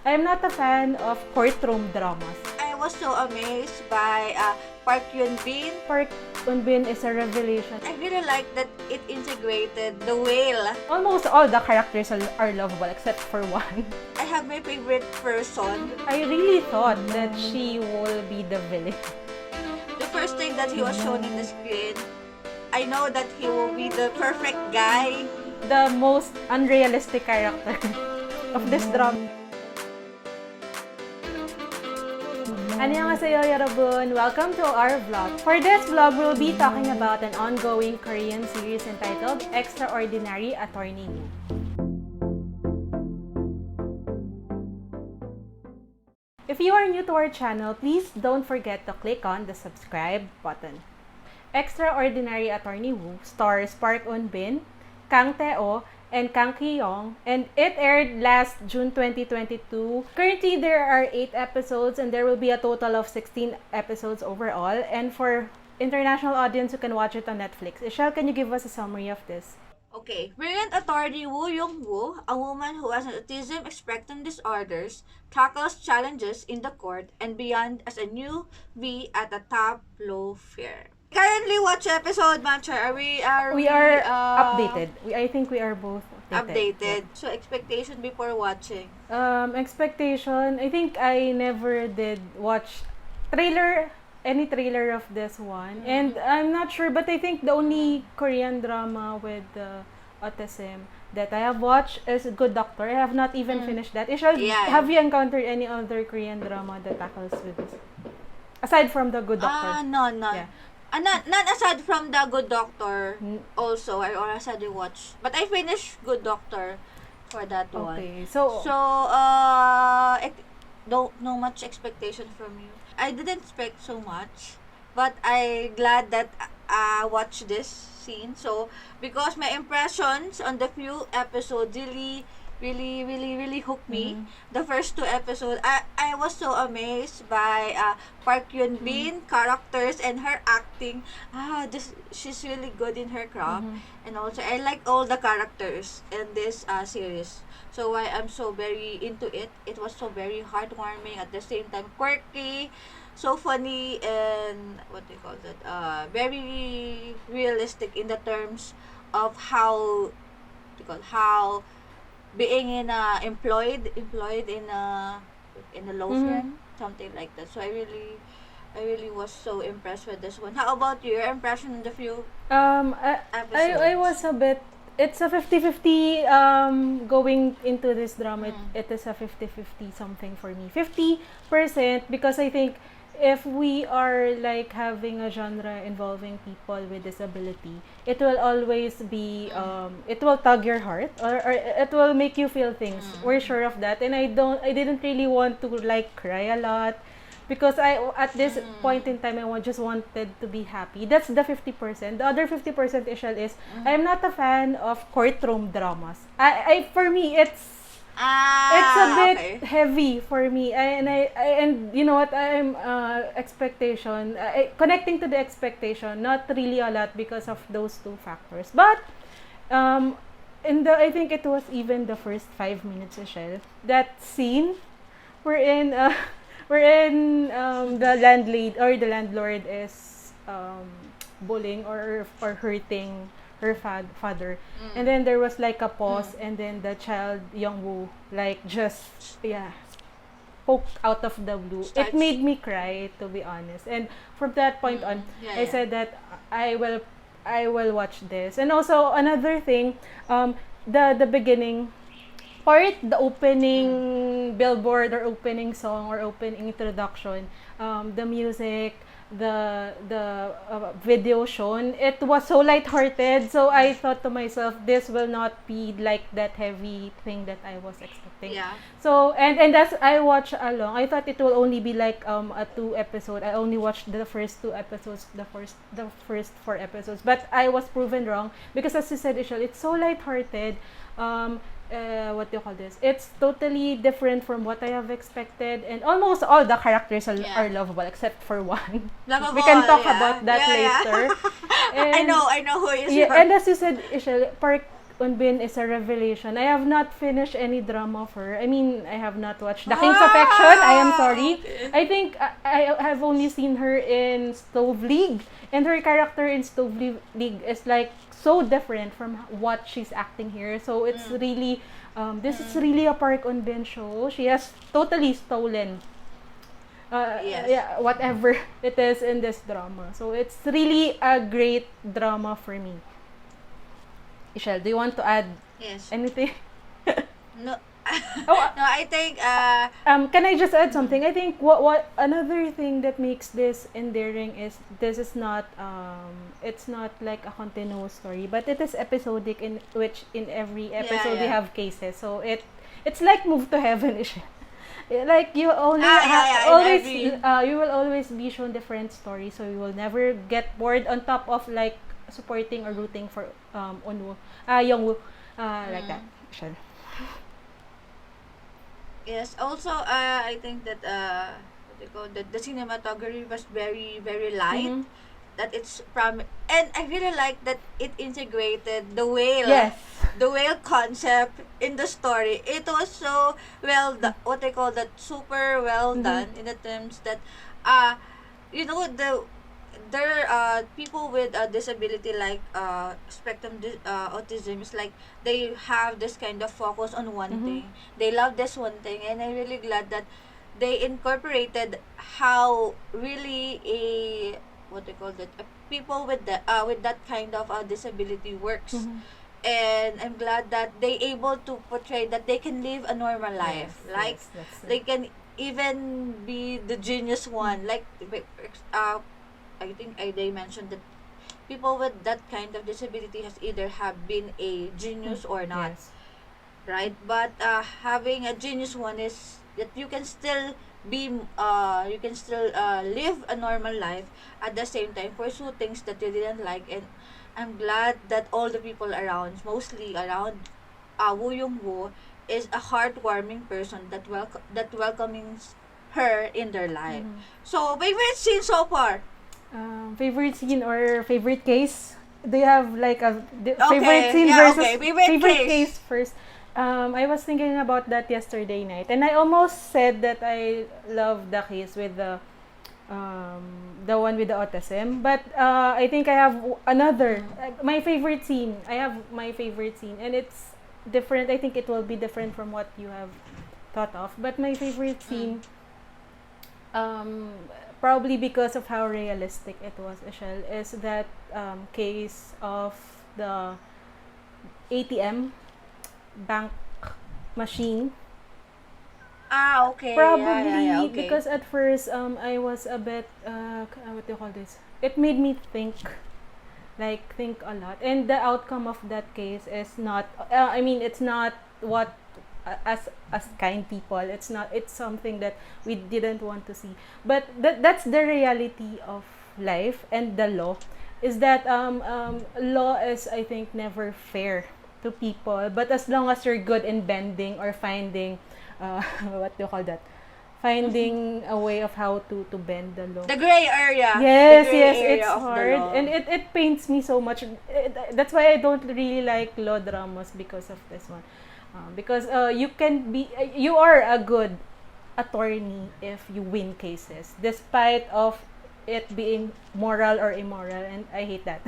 I'm not a fan of courtroom dramas. I was so amazed by Park Eun. Park Eun is a revelation. I really like that it integrated the whale. Almost all the characters are lovable except for one. I have my favorite person. I really thought that she will be the villain. The first time that he was shown in the screen, I know that he will be the perfect guy. The most unrealistic character of this drama. Annyeonghaseyo 여러분! Welcome to our vlog. For this vlog, we'll be talking about an ongoing Korean series entitled Extraordinary Attorney Woo. If you are new to our channel, please don't forget to click on the subscribe button. Extraordinary Attorney Woo stars Park Eun, Kang Tae-oh, and Kang Ki-young, and it aired last June 2022. Currently, there are 8 episodes and there will be a total of 16 episodes overall. And for international audience, you can watch it on Netflix. Ishal, can you give us a summary of this? Okay, brilliant attorney Woo Young-woo, a woman who has an autism spectrum disorders, tackles challenges in the court and beyond as a new V at a top law firm. Currently, watch episode, Mancha? We are updated. I think we are both updated. So, expectation before watching? Expectation, I think I never did watch any trailer of this one. And I'm not sure, but I think the only Korean drama with autism that I have watched is Good Doctor. I have not even finished that. Have you encountered any other Korean drama that tackles with this? Aside from the Good Doctor? No. Yeah. Not aside from the Good Doctor, also, I already watched. But I finished Good Doctor for that one. Okay, don't know much expectation from you. I didn't expect so much, but I glad that I watched this scene. So, because my impressions on the few episodes really hooked me. The first 2 episodes, I was so amazed by Park Eun characters and her acting. She's really good in her craft. And also, I like all the characters in this series. So why I'm so very into it. It was so very heartwarming, at the same time quirky, so funny, and what do you call that? Very realistic in the terms of how being employed in a law firm, something like that. So I really was so impressed with this one. How about you? Your impression in the few episodes? I was a bit. It's a 50-50 going into this drama. It is a 50-50 something for me. 50% because I think if we are like having a genre involving people with disability, it will always be it will tug your heart or it will make you feel things. We're sure of that. And I didn't really want to like cry a lot because at this point in time I just wanted to be happy. That's the 50%. The other 50% Ishal is I'm not a fan of courtroom dramas. For me it's a bit heavy for me, and you know what, I'm expectation connecting to the expectation, not really a lot because of those 2 factors. But I think it was even the first 5 minutes, Michelle, that scene wherein the landlady or the landlord is bullying or hurting her father, and then there was like a pause, and then the child Young-woo like just poked out of the blue. It made me cry, to be honest, and from that point on I said that I will watch this. And also another thing, the beginning part, the opening billboard or opening song or opening introduction, the music, the video shown, it was so lighthearted. So I thought to myself, this will not be like that heavy thing that I was expecting. Yeah. So and as I watched along, I thought it will only be like a 2 episode. I only watched the first 2 episodes, the first 4 episodes, but I was proven wrong because, as you said, Ishal, it's so lighthearted. What do you call this? It's totally different from what I have expected, and almost all the characters are lovable except for one. Lovable, we can talk about that later. And I know who is. And as you said, Ishel, Park Eun is a revelation. I have not finished any drama of her. I mean, I have not watched The King's Affection. I am sorry. Okay. I think I have only seen her in Stove League, and her character in Stove League is like so different from what she's acting here. So it's really, this is really a Park Eun show. She has totally stolen Yes. yeah, whatever it is in this drama. So it's really a great drama for me. Ishel, do you want to add Yes. anything? No. Oh, No, I think can I just add something? I think what another thing that makes this endearing is this is not it's not like a continuous story, but it is episodic in which in every episode we yeah. have cases. So it's like Move to Heaven, Ishel. Like you only yeah, always in every you will always be shown different stories, so you will never get bored on top of like supporting or rooting for Onwoo Youngwoo like that. Ishel. Yes. Also, I think that what they call the cinematography was very very light. Mhm. That it's from, and I really like that it integrated the whale, Yes. the whale concept in the story. It was so what they call that, super well done in the terms that you know, there people with a disability like spectrum autism is like they have this kind of focus on one thing. They love this one thing, and I'm really glad that they incorporated how really a what they call that, people with that kind of disability works. And I'm glad that they able to portray that they can live a normal life. Yes, Like yes, that's they can even be the genius one. Like I think they mentioned that people with that kind of disability has either have been a genius or not, Yes. right? But having a genius one is that you can still be you can still live a normal life, at the same time pursue things that you didn't like. And I'm glad that all the people around, mostly around Woo Young Woo, is a heartwarming person that welcoming her in their life. So favorite scene so far? Favorite scene or favorite case? Do you have like a favorite Okay, scene yeah, versus okay. Favorite case. first? I was thinking about that yesterday night, and I almost said that I love the case with the one with the autism, but I think I have another my favorite scene. I have my favorite scene, and it's different. I think it will be different from what you have thought of. But my favorite scene, um, probably because of how realistic it was, Ishel, is that case of the ATM bank machine. Okay. Probably Yeah, okay. because at first I was a bit what do you call this? It made me think a lot, and the outcome of that case is not. I mean, it's not what as kind people. It's something that we didn't want to see. But that's the reality of life, and the law is that law is, I think, never fair to people. But as long as you're good in bending or finding what do you call that? Finding a way of how to bend the law. The gray area. Yes, The gray yes, area it's of the hard, law. and it pains me so much. That's why I don't really like law dramas because of this one, because you are a good attorney if you win cases, despite of it being moral or immoral, and I hate that.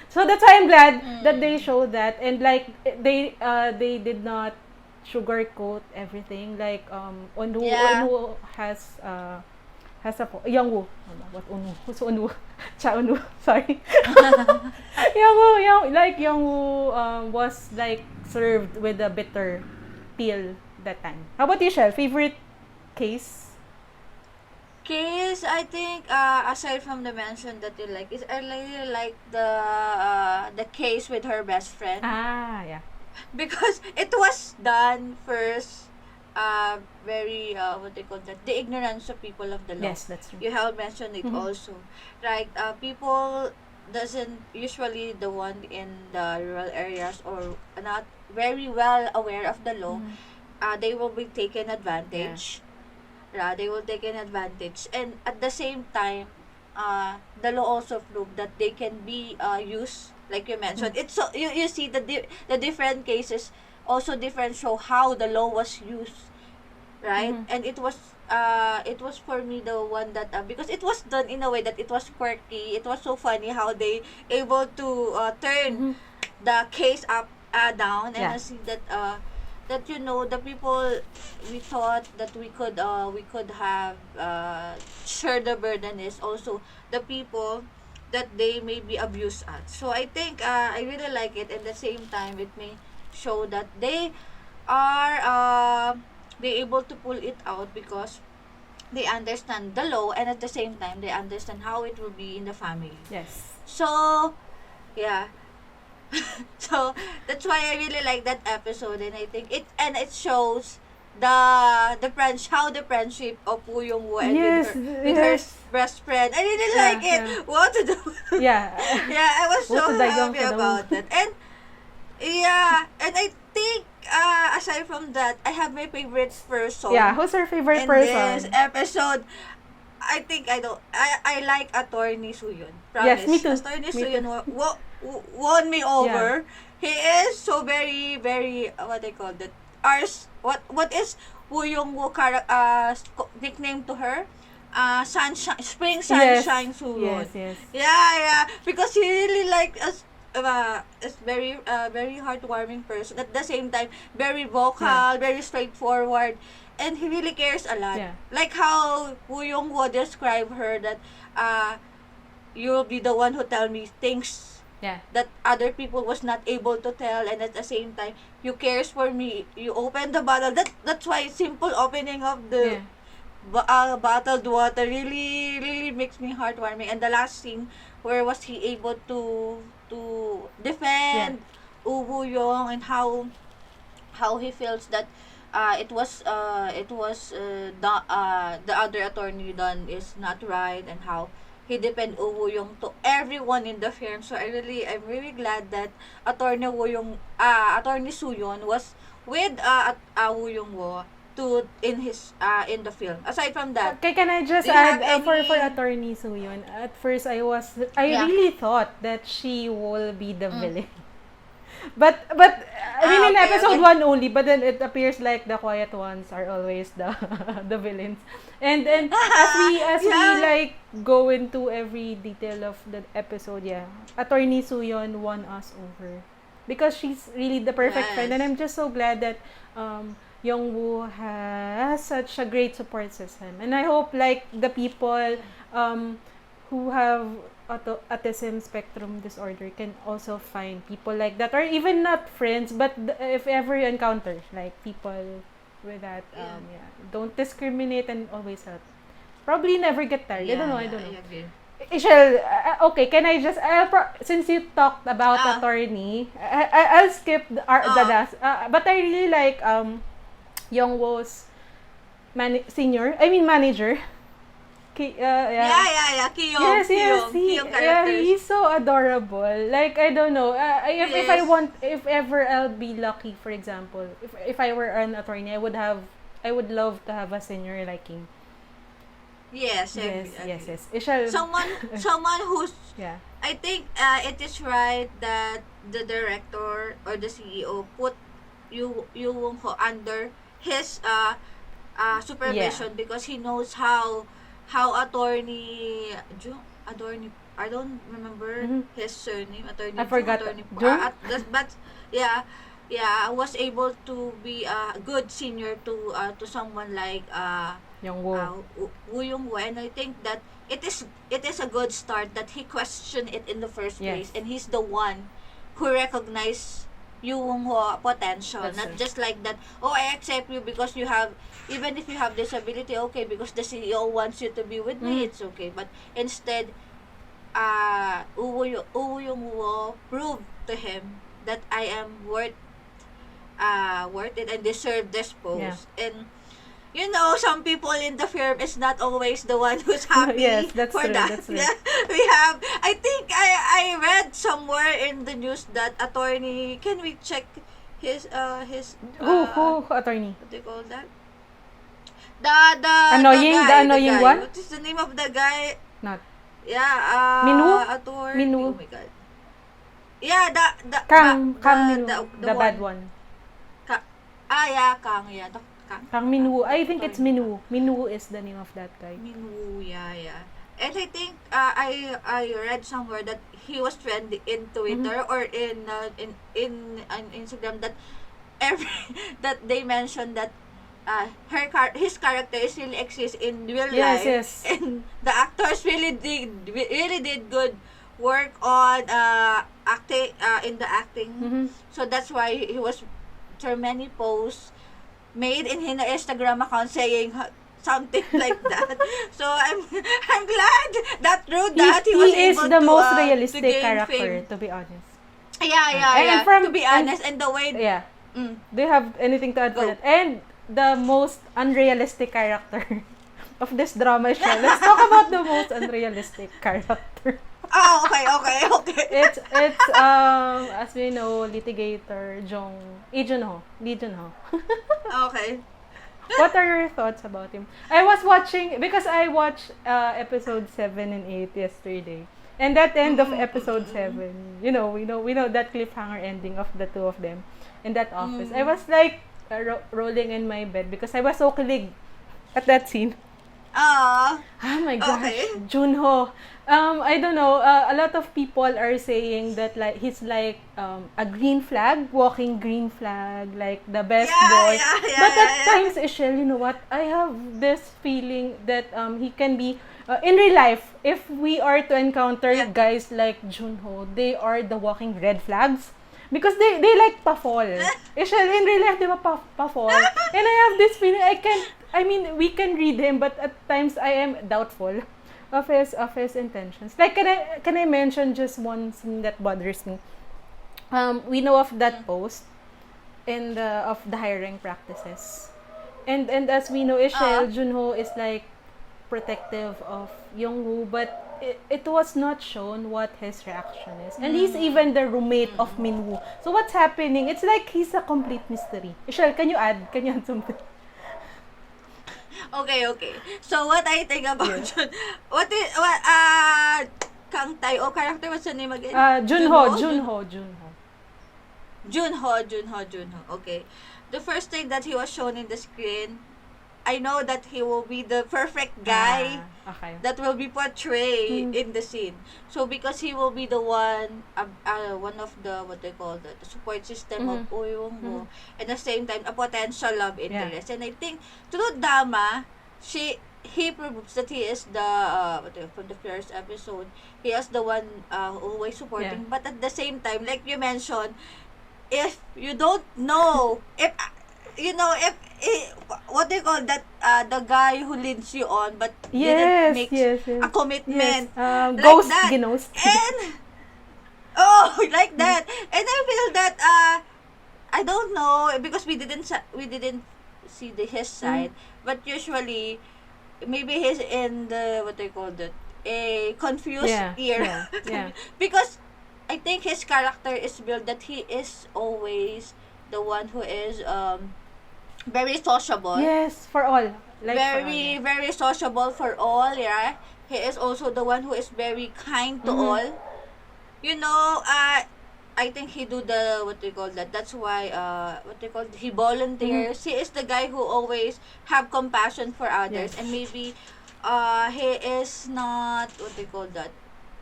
So that's why I'm glad that they showed that, and like they did not sugarcoat everything. Like Yeah. Onwoo has a Youngwoo. What Onwoo? Who's Onwoo? Cha Onwoo. Sorry. Youngwoo was like served with a bitter pill that time. How about you, Shell? Favorite case? Case, I think, aside from the mention that you like, is I really like the case with her best friend. Yeah. Because it was done first, very what they call that, the ignorance of people of the law. Yes, that's true. You have mentioned it also, right? People doesn't usually, the one in the rural areas or not very well aware of the law, they will be taken advantage. They will take an advantage, and at the same time, the law also proved that they can be used like you mentioned. It's so you see the different cases, also different show how the law was used, right? And it was for me the one that because it was done in a way that it was quirky. It was so funny how they able to turn the case up down, and I see that that the people we thought that we could have share the burden is also the people that they maybe abuse at. So I think I really like it. At the same time, it may show that are they able to pull it out because they understand the law, and at the same time they understand how it will be in the family. Yes. So yeah. So that's why I really like that episode, and I think it shows the friends how the friendship of Woo Young Woo and with her best friend. I really like it. What to do? Yeah. Yeah, I was so happy about it. And yeah, and I think aside from that, I have my favorite person. Yeah, who's your favorite in person? This episode, I think I like Attorney Suyun. Promise. Yes, me too. Attorney Suyun won me over. He is so very very what I call that. What is Woo Young Woo nickname to her? Sunshine, Spring Sunshine Suyun. Yes. Yeah, because he really like us. Is very heartwarming person. At the same time, very vocal, very straightforward, and he really cares a lot. Yeah. Like how Woo Young Woo describe her that you'll be the one who tell me things that other people was not able to tell, and at the same time you cares for me. You open the bottle. That's why simple opening of the bottled water really makes me heartwarming. And the last scene where was he able to defend Woo Young, and how he feels that the other attorney done is not right, and how he defend Woo Young to everyone in the firm. So I'm really glad that Attorney Suyun was with Woo Young Woo in the film. Aside from that, okay, can I just add for Attorney Suyun? At first, I really thought that she will be the villain. But really in episode 1 only, but then it appears like the quiet ones are always the the villains. And as we like go into every detail of the episode, Attorney Suyun won us over because she's really the perfect friend, and I'm just so glad that Youngwoo has such a great support system. And I hope like the people who have autism spectrum disorder can also find people like that, or even not friends, but if ever you encounter like people with that, don't discriminate and always help. Probably never get tired. I don't know. Ishel, okay, can I just since you talked about attorney, I'll skip the last, but I really like Youngwoo's manager. Kiyong characters. He's so adorable. Like, I don't know, if ever I'll be lucky, for example, if I were an attorney, I would love to have a senior like him. Yes. Someone who's I think it is right that the director or the CEO put Yoo Won-ho under his supervision, because he knows how attorney I don't remember his surname. I forgot. But was able to be a good senior to someone like Woo Young Woo, and I think that it is a good start that he questioned it in the first place, and he's the one who recognized Yoo Won-ho potential. That's not right. just like that, I accept you because you have, even if you have disability, okay, because the CEO wants you to be with me, it's okay. But instead, Woo Young Woo proved to him that I am worth it and deserve this post. And some people in the firm is not always the one who's happy yes, that's for true, that. that's true. We have, I think I read somewhere in the news that attorney, can we check his who attorney? what do you call that? The annoying guy. one? What is the name of the guy? Not Yeah, Minwoo? attorney. Minwoo? Oh my god. Yeah, Kang Minwoo, the the bad one. one. Yeah, Kang, yeah. Kang Minwoo. I think Actor it's niya. Minwoo. Minwoo is the name of that guy. Minwoo, yeah. And I think I read somewhere that he was trending in Twitter or in Instagram that every that they mentioned that his character is really exists in real Yes, life, yes. and the actors really did good work on acting in the acting. So that's why he was there are many posts made in his Instagram account saying something like that. So I'm glad that through that he was He is able the most to realistic gain character, fame. to be honest. Yeah. From To be honest, and the way yeah. mm, Do you have anything to add for go. that? And the most unrealistic character of this drama show. Let's talk about the most unrealistic character. Oh, okay. It's as we know, litigator Lee Junho. Okay. What are your thoughts about him? I was watching because I watched episode 7 and 8 yesterday. And that end of episode 7, we know that cliffhanger ending of the two of them in that office. I was like rolling in my bed because I was so kilig at that scene. Ah. Oh my gosh, Okay. Junho. I don't know. A lot of people are saying that like he's like a green flag, walking green flag, like the best boy. But at times, Ishel, you know what? I have this feeling that he can be in real life. If we are to encounter guys like Junho, they are the walking red flags. Because they like pa-fall. Ishel, in real life, di ba pa-fall? And I have this feeling, we can read him, but at times I am doubtful of his intentions. Like, can I mention just one thing that bothers me? We know of that post of the hiring practices. And as we know, Ishel, Junho is like protective of Youngwoo, but it was not shown what his reaction is. And he's even the roommate of Minwoo. So what's happening? It's like he's a complete mystery. Ishel, can you add something? Okay. So what I think about Kang Tae-o character, what's the name again? Junho. Junho. Okay. The first thing that he was shown in the screen, I know that he will be the perfect guy Okay. that will be portrayed in the scene. So because he will be the one of the what they call the support system of Uyong at the same time a potential love interest. And I think through Dama, he proves that he is the from the first episode, he is the one always supporting. But at the same time, like you mentioned, if you don't know if what they call that the guy who leads you on but didn't make a commitment like ghost that ginost. and like that, and I feel that I don't know because we didn't see his side, but usually maybe he's in the what they call that a confused era because I think his character is built that he is always the one who is very sociable. Yes, for all. Like Very sociable for all, yeah. He is also the one who is very kind to all. You know, I think he do the what they call that. That's why he volunteers. He is the guy who always have compassion for others, and maybe he is not what they call that.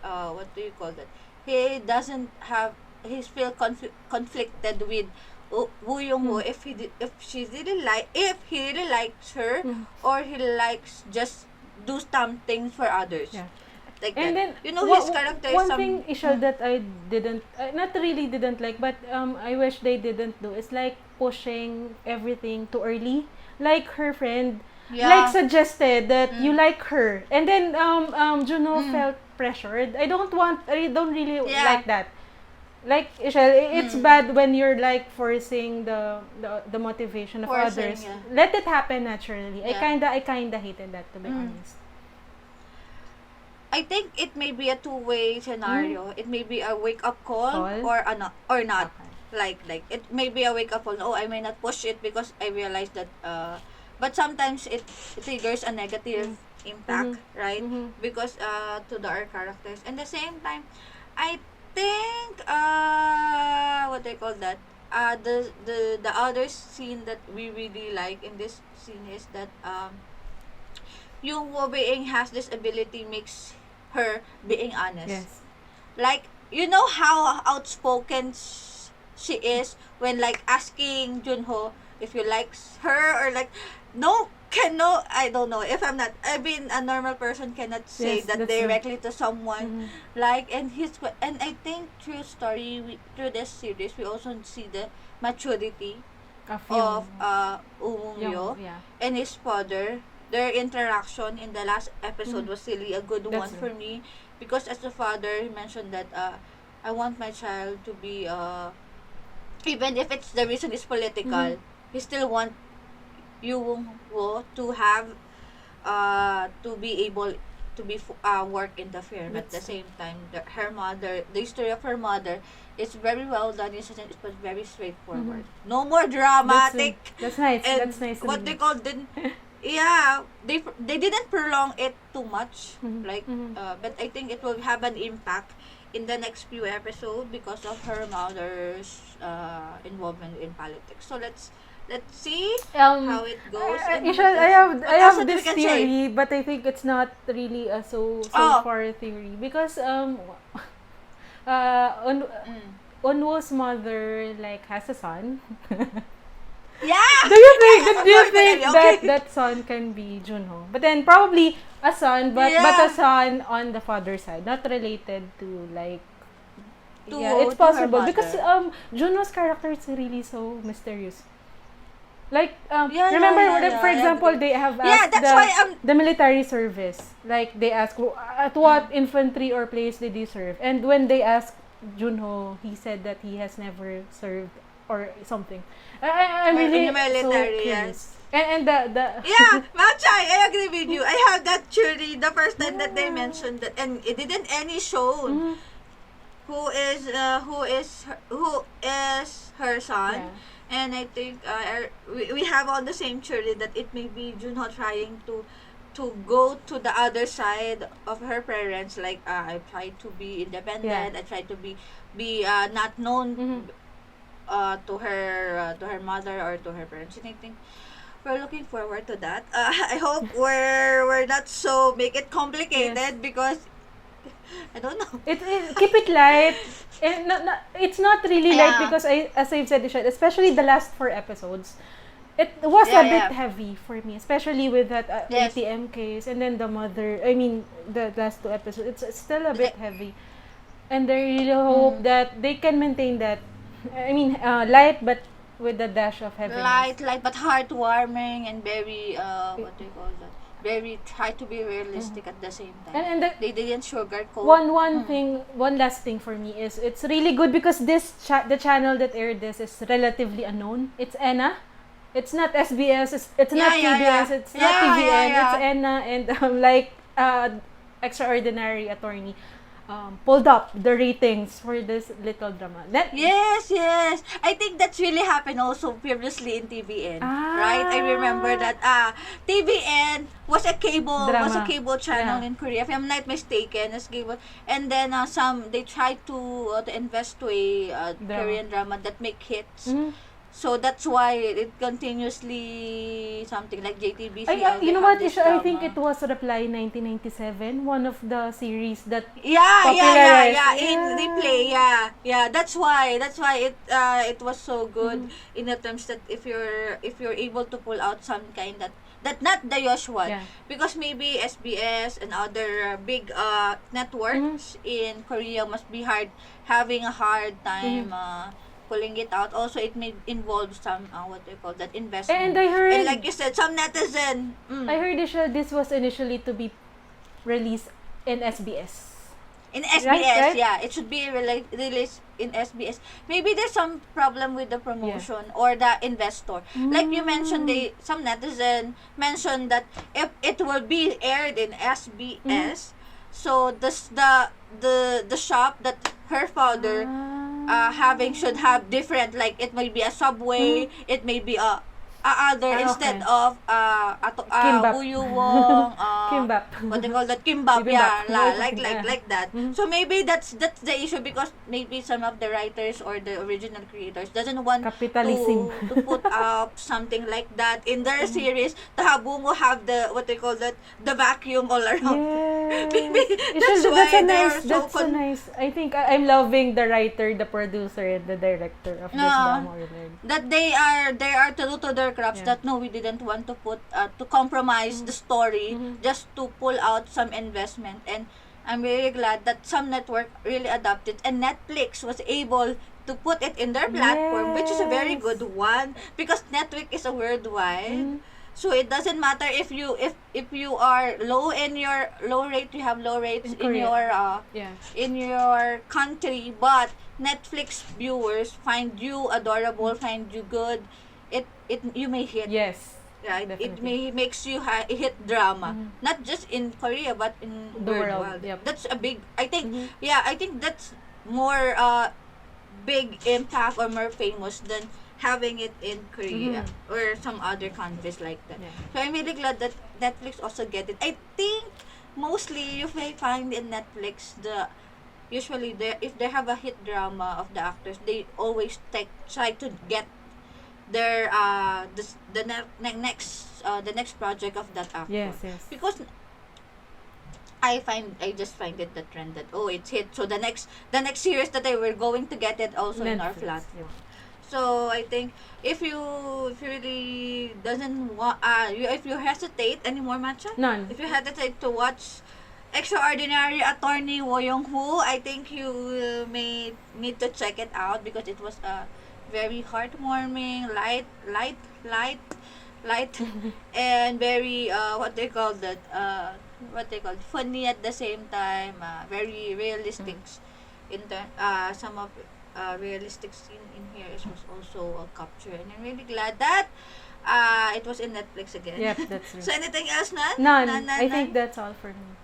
What do you call that? He doesn't have. He's feel conflicted with Woo Young-woo if he really likes her or he likes just do something for others. Like and that. then His character is one thing, Ishal, that I didn't not really didn't like, but I wish they didn't do is like pushing everything too early. Like her friend like suggested that you like her, and then Juno felt pressured. I don't really like that. Like, Ishel, it's bad when you're like forcing the motivation of others. Let it happen naturally. I kinda hated that, to be honest. I think it may be a two-way scenario. It may be a wake-up call or not. Okay. Like it may be a wake-up call. Oh, I may not push it because I realize that but sometimes it triggers a negative impact, right? Because to our characters. And the same time, I think what do I call that? The other scene that we really like in this scene is that yung being has this ability makes her being honest. Yes. Like, you know how outspoken she is when like asking Junho if you likes her, or like I don't know if I'm not, I mean a normal person cannot say Yes, that that's directly to someone. Mhm. Like, and I think through through this series we also see the maturity Of of yung, Umyo yeah. and his father. Their interaction in the last episode Mhm. was really a good That's one for it. me, because as a father he mentioned that I want my child to be even if it's the reason is political, Mhm. he still want Yoo to have to be able to be work in the firm. At the That's same time, her mother, the history of her mother is very well done. It was very straightforward. No more dramatic. That's nice. And That's nice to what hear. they call yeah, they didn't prolong it too much, Mhm. like Mhm. but I think it will have an impact in the next few episodes because of her mother's involvement in politics. So let's see how it goes. And Ishal, what I else have that we this can say? theory, but I think it's not really a so Oh, far theory because Un mm. Unwo's mother like has a son. Yeah. Do you Sorry to think tell you, that okay. that son can be Junho? But then probably a son, but a Yeah. son on the father's side, not related to like. Yeah, it's To her possible because mother. Junho's character is really so mysterious. Like Yeah, remember yeah. for I example agree. they have Yeah, asked that's why I'm. the military service, like they ask at Mm, what infantry or place did you serve, and when they asked Junho, he said that he has never served or something. I'm in the really so military, yes. curious, and the Yeah, Machai, I agree with you. I have that theory the first time that they yeah. mentioned that, and it didn't any shown Mhm. who is her son. Yeah. And I think we have all the same theory that it may be Junho trying to go to the other side of her parents. Like I try to be Yeah. independent. I try to be not known Mhm. to her mother or to her parents. And I think we're looking forward to that. I hope we're not so make it complicated, Yes. because I don't know. It keep it light. And it's not really light Yeah. because as I've said, especially the last 4 episodes, it was Yeah, a bit yeah. heavy for me, especially with that Yes. ATM case, and then the mother. I mean, the last 2 episodes, it's still a bit heavy, and I really hope Mm. that they can maintain that. I mean, light but with a dash of heaviness. Light, but heartwarming and very what do you call that? Very try to be realistic at the same time. And the, They didn't sugarcoat. one last thing for me is it's really good because the channel that aired this is relatively unknown. It's Enna. It's not SBS. It's not Yeah, TBS. yeah. It's not TVN. Yeah. It's Enna and like extraordinary attorney pulled up the ratings for this little drama. Yes. I think that's really happened also previously in TVN. Right? I remember that TVN was a cable Drama. channel Yeah. in Korea, if I'm not mistaken, as cable. And then some they tried to invest to a Drama. Korean drama that make hits. Mhm. So that's why it continuously something like JTBC. You know what, Isha? I think it was Reply 1997, one of the series that Yeah. popularized. In replay, yeah. That's why it was so good in the terms that if you're able to pull out some kind that not the usual, Yeah. because maybe SBS and other big networks in Korea must be having a hard time pulling it out. Also, it may involve some what do you call that, investment. And I heard And like you said, some netizen. I heard Isha, this was initially to be released in SBS. In SBS, Right? yeah, it should be released in SBS. Maybe there's some problem with the promotion or the investor. Like you mentioned, some netizen mentioned that if it will be aired in SBS, so the shop that her father having should have different, like it may be a Subway, it may be a other instead okay. of Kimbap. Wuyuwong, Kimbap. what they call that, kimbap, yeah, Bibimbap. No, something, yeah. like that. So maybe that's the issue, because maybe some of the writers or the original creators doesn't want Capitalism. to put up something like that in their series. Tahabungo have the, what they call that, the vacuum all around. Yes. Maybe That's why a they nice, are so that's a nice. I think I'm loving the writer, the producer, and the director of this drama already. that they are true to their crafts. Yeah. That no, we didn't want to put to compromise the story just to pull out some investment. And I'm really glad that some network really adopted, and Netflix was able to put it in their platform, which is a very Yes. good one, because Netflix is a worldwide. So it doesn't matter if you are low in your low rate, you have low rates In in Korea. your Yeah. in your country, but Netflix viewers find you adorable, find you good. It you may hit, Yes. right? It Definitely. may makes you hit drama, not just in Korea but in The world, world. yep. That's a big. I think I think that's more big impact or more famous than having it in Korea or some other countries like that. Yeah. So I'm really glad that Netflix also get it. I think mostly you may find in Netflix usually if they have a hit drama of the actors, they always try to get their the next project of that actor. Yes. Yes. Because I just find it the trend that it's hit, so the next series that they were going to get it also in our Netflix, platform. yeah. So I think if you really doesn't want if you hesitate anymore, Matcha, None. if you hesitate to watch Extraordinary Attorney Wo Young Woo, I think you may need to check it out, because it was a very heartwarming, light, and very what they call funny at the same time, very realistic. In the some of realistic scene in here was also captured, and I'm really glad that it was in Netflix again. Yep, that's So right. anything else, None. I think that's all for me.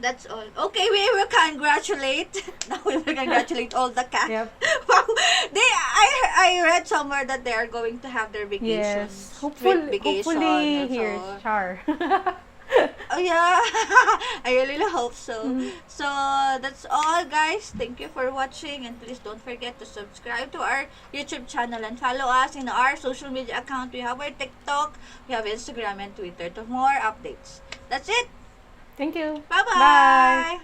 That's all. Okay, we will congratulate. Now we will congratulate all the cast. Yep. Wow, I read somewhere that they are going to have their vacation. Yes. Hopefully Hopefully here, Char. Oh yeah, I really hope so. So that's all, guys. Thank you for watching, and please don't forget to subscribe to our YouTube channel and follow us in our social media account. We have our TikTok, we have Instagram and Twitter to more updates. That's it. Thank you. Bye-bye. Bye.